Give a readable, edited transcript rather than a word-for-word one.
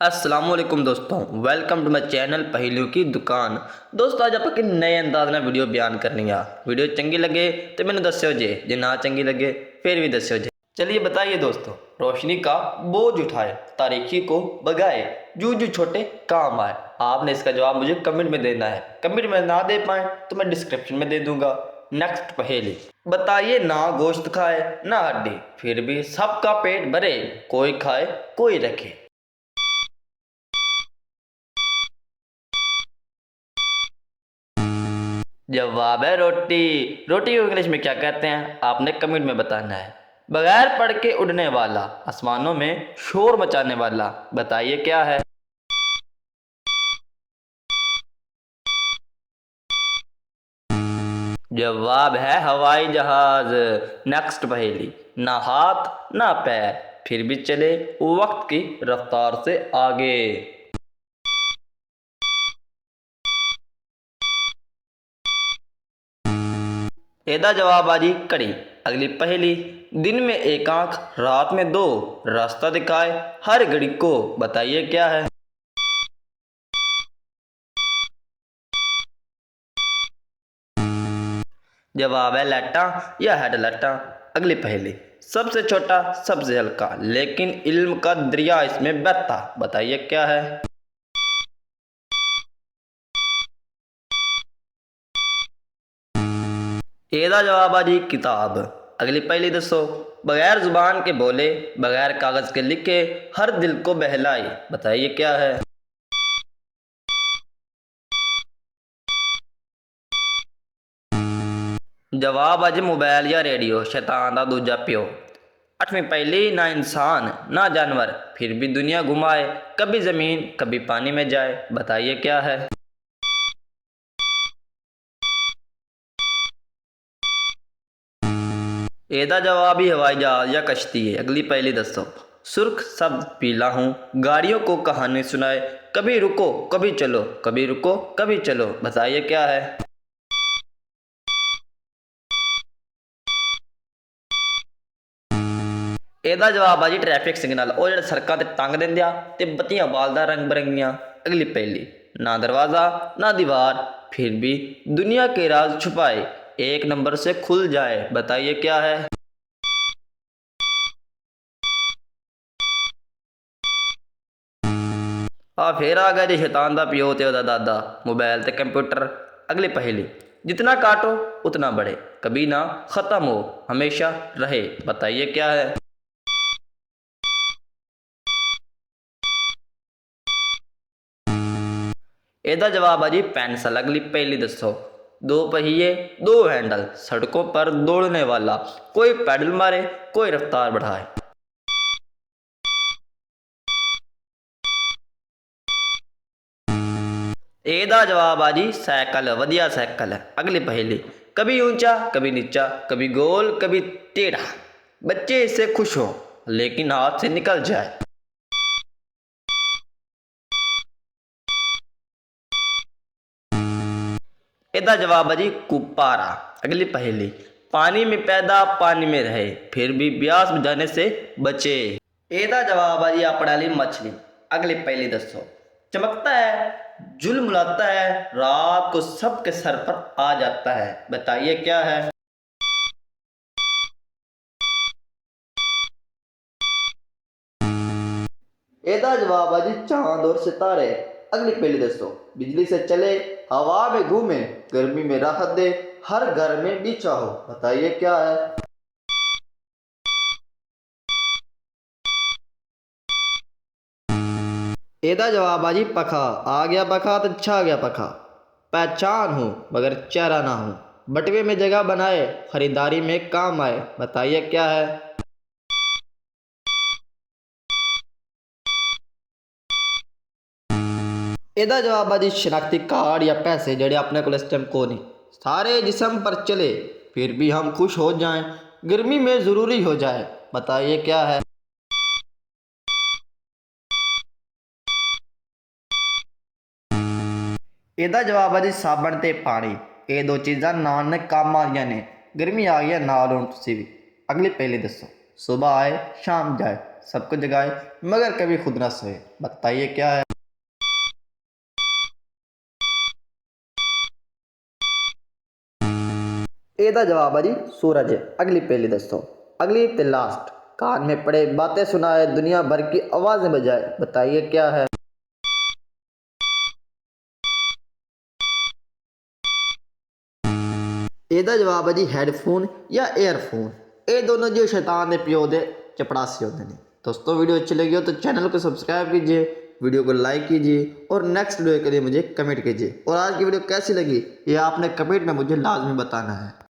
अस्सलाम वालेकुम दोस्तों, वेलकम टू माई चैनल पहेलियों की दुकान। दोस्तों आज आप नए अंदाज में वीडियो बयान करनी है। वीडियो चंगी लगे तो मैंने दस्यो जे ना चंगी लगे फिर भी दस्यो जे। चलिए बताइए दोस्तों, रोशनी का बोझ उठाए, तारीकी को बगाए, जू जू छोटे काम आए। आपने इसका जवाब मुझे कमेंट में देना है। कमेंट में ना दे पाए तो मैं डिस्क्रिप्शन में दे दूंगा। नेक्स्ट पहेली, बताइए ना गोश्त खाए ना हड्डी, फिर भी सबका पेट भरे, कोई खाए कोई रखे। जवाब है रोटी। रोटी को इंग्लिश में क्या कहते हैं आपने कमेंट में बताना है। बगैर पढ़ के उड़ने वाला, आसमानों में शोर मचाने वाला, बताइए क्या है। जवाब है हवाई जहाज। नेक्स्ट पहेली, ना हाथ ना पैर, फिर भी चले वक्त की रफ्तार से आगे। एदा जवाब आजी कड़ी। अगली पहेली, दिन में एक आंख रात में दो, रास्ता दिखाए हर घड़ी को, बताइए क्या है। जवाब है लाटा या हेड लाटा। अगली पहेली, सबसे छोटा सबसे हल्का, लेकिन इल्म का दरिया इसमें बहता, बताइए क्या है। एदा जवाब आजी किताब। अगली पहेली दसो, बगैर जुबान के बोले, बगैर कागज के लिखे, हर दिल को बहलाई, बताइए क्या है। जवाब आज मोबाइल या रेडियो, शैतान दा दूजा प्यो। अठवीं पहली, ना इंसान ना जानवर, फिर भी दुनिया घुमाए, कभी जमीन कभी पानी में जाए, बताइए क्या है। एदा जवाब ही हवाई जहाज या कश्ती है। अगली पहली दसो, सुर्ख सब पीला हूँ, गाड़ियों को कहानी सुनाए, कभी रुको कभी चलो, कभी रुको कभी चलो, बताइए क्या है। ਇਹਦਾ जवाब आ जी ट्रैफिक सिग्नल, ਉਹ ਜਿਹੜੇ सड़कों ਤੇ ਟੰਗ ਦਿੰਦੇ ਆ ਤੇ ਬੱਤੀਆਂ ਬਾਲਦਾ रंग बिरंगियां। अगली पहली, ना दरवाज़ा ना दीवार, फिर भी दुनिया के राज छुपाए, एक नंबर से खुल जाए, बताइए क्या है। आ फिर आ गया जी शैतान दा प्यो ते ओदा दादा, मोबाइल ते कंप्यूटर। अगली पहेली, जितना काटो उतना बढ़े, कभी ना ख़त्म हो, हमेशा रहे, बताइए क्या है। ਇਹਦਾ जवाब है जी पेंसिल। अगली पहली दसो, दो पहिए दो हैंडल, सड़कों पर दौड़ने वाला, कोई पैडल मारे कोई रफ्तार बढ़ाए। ਇਹਦਾ जवाब आ जी साइकिल, वधिया साइकिल है। अगली पहेली, कभी ऊंचा कभी नीचा, कभी गोल कभी टेढ़ा, बच्चे इससे खुश हो लेकिन हाथ से निकल जाए। ਇਹਦਾ जवाब है जी गुब्बारा। अगली पहेली, पानी में पैदा पानी में रहे, फिर भी ब्यास बुझाने से बचे। ਇਹਦਾ जवाब है जी अपना ली मछली। अगली पहेली दसो, चमकता है झुलमुलाता है, रात को सबके सर पर आ जाता है, बताइए क्या है। ਇਹਦਾ जवाब है जी चांद और सितारे। अगली पहेली दसो, बिजली से चले हवा में घूमे, गर्मी में राहत दे, हर घर में बिछा हो, बताइए क्या है। ਇਹਦਾ जवाब है जी पखा। आ गया पखा तो छा गया पखा, पहचान हूँ मगर चेहरा ना हूँ, बटवे में जगह बनाए, खरीदारी में काम आए, बताइए क्या है। ਇਹਦਾ जवाब है जी शनाख्ती कार्ड या पैसे, जड़े अपने को इस टाइम को नहीं, सारे जिस्म पर चले फिर भी हम खुश हो जाएं, गर्मी में ज़रूरी हो जाए, बताइए क्या है। ਇਹਦਾ जवाब है जी साबन ते पानी। ਇਹ ਦੋ ਚੀਜ਼ਾਂ ਨਾਨ ਨੇ ਕੰਮ ਆ ਰਹੀਆਂ ਨੇ, गर्मी आ गई है नाल ਹੁਣ ਤੁਸੀਂ भी। अगली पहली दसो, सुबह आए शाम जाए, सबको जगाए मगर कभी खुद ना सोए। बताइए क्या है? ਇਹਦਾ जवाब है जी सूरज है। अगली पहली दोस्तों, अगली ते लास्ट। कान में पड़े बातें सुनाए, दुनिया भर की आवाजें बजाए। बताइए क्या है? ਇਹਦਾ जवाब है जी हेडफोन या एयरफोन। ये दोनों जो शैतान ने पियो दे चपड़ासी होते हैं। दोस्तों वीडियो अच्छी लगी हो तो चैनल को सब्सक्राइब कीजिए, वीडियो को लाइक कीजिए और नेक्स्ट वीडियो के लिए मुझे कमेंट कीजिए। और आज की वीडियो कैसी लगी ये आपने कमेंट में मुझे लाजमी बताना है।